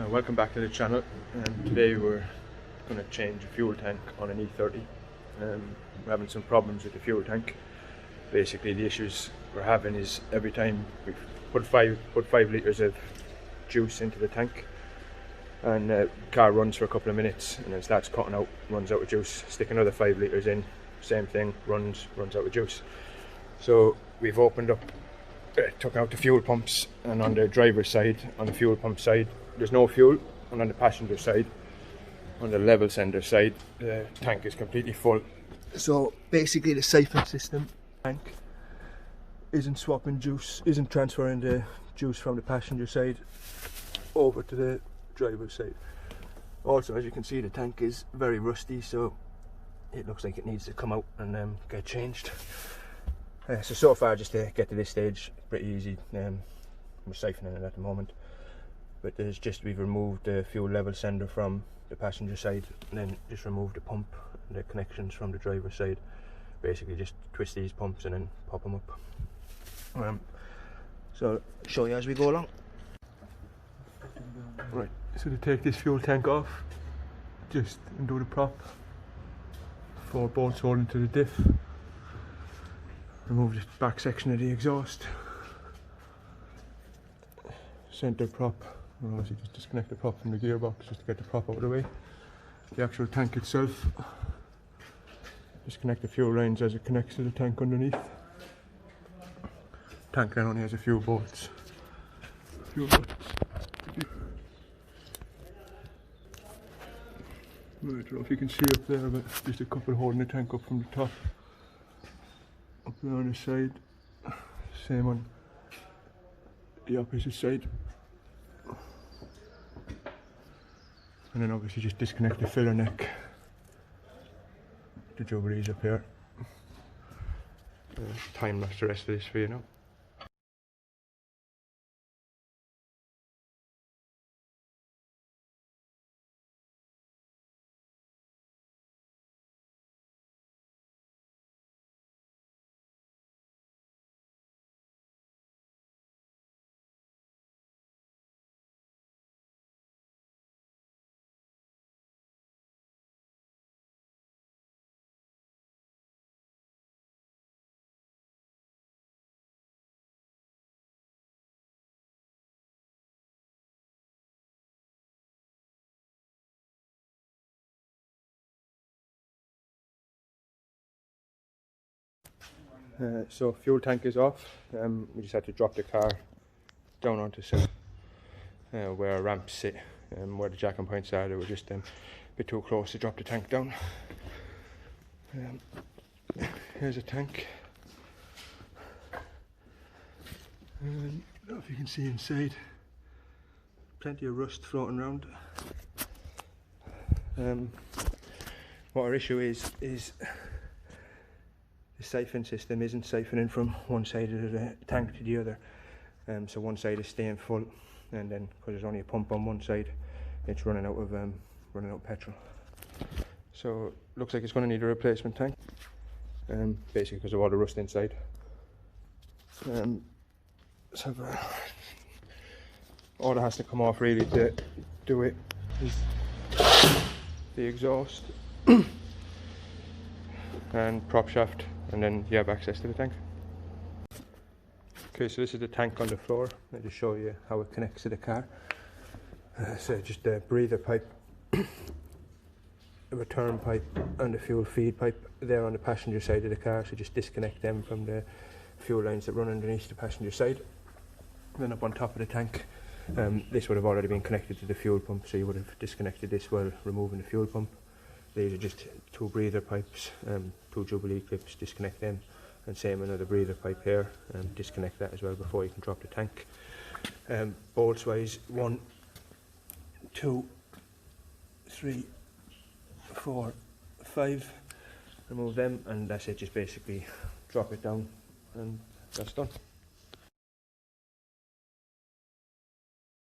Welcome back to the channel. Today we're going to change a fuel tank on an E30. We're having some problems with the fuel tank. Basically the issues we're having is every time we put 5 litres of juice into the tank and the car runs for a couple of minutes and then starts cutting out, runs out of juice, stick another 5 litres in, same thing, runs out of juice. So we've opened up, took out the fuel pumps, and on the driver's side, on the fuel pump side, there's no fuel, and on the passenger side, on the level sender side, the tank is completely full. So basically the siphon system tank isn't swapping juice, isn't transferring the juice from the passenger side over to the driver's side. Also, as you can see, the tank is very rusty, so it looks like it needs to come out and get changed. So far, just to get to this stage, pretty easy. We're siphoning it at the moment, but we've removed the fuel level sender from the passenger side, and then just removed the pump and the connections from the driver's side. Basically, just twist these pumps and then pop them up. So I'll show you as we go along. Right, so to take this fuel tank off, just undo the prop, 4 bolts holding to the diff. Remove the back section of the exhaust, centre prop, and obviously just disconnect the prop from the gearbox just to get the prop out of the way. The actual tank itself, disconnect the fuel lines as it connects to the tank underneath. Tank then only has a few bolts. Right, I don't know if you can see up there, but just a couple holding the tank up from the top. Up there on the side, same on the opposite side, and then obviously just disconnect the filler neck, the jubilees up here. Time lapse the rest of this for you now. So fuel tank is off. We just had to drop the car down onto some where ramps sit, where the jacking points are. They were just a bit too close to drop the tank down. Here's a tank, and I don't know if you can see inside, plenty of rust floating around. What our issue is the siphon system isn't siphoning from one side of the tank to the other. So one side is staying full, and then because there's only a pump on one side, it's running out of petrol. So looks like it's going to need a replacement tank, basically because of all the rust inside. So all that has to come off really to do it is the exhaust and prop shaft, and then you have access to the tank. Okay, so this is the tank on the floor. I'll just show you how it connects to the car. So just a breather pipe, a return pipe, and a fuel feed pipe there on the passenger side of the car. So just disconnect them from the fuel lines that run underneath the passenger side. Then up on top of the tank, this would have already been connected to the fuel pump, so you would have disconnected this while removing the fuel pump. These are just 2 breather pipes, 2 jubilee clips, disconnect them, and same another breather pipe here, disconnect that as well before you can drop the tank. Bolts wise, 1, 2, 3, 4, 5, remove them, and that's it. Just basically drop it down and that's done.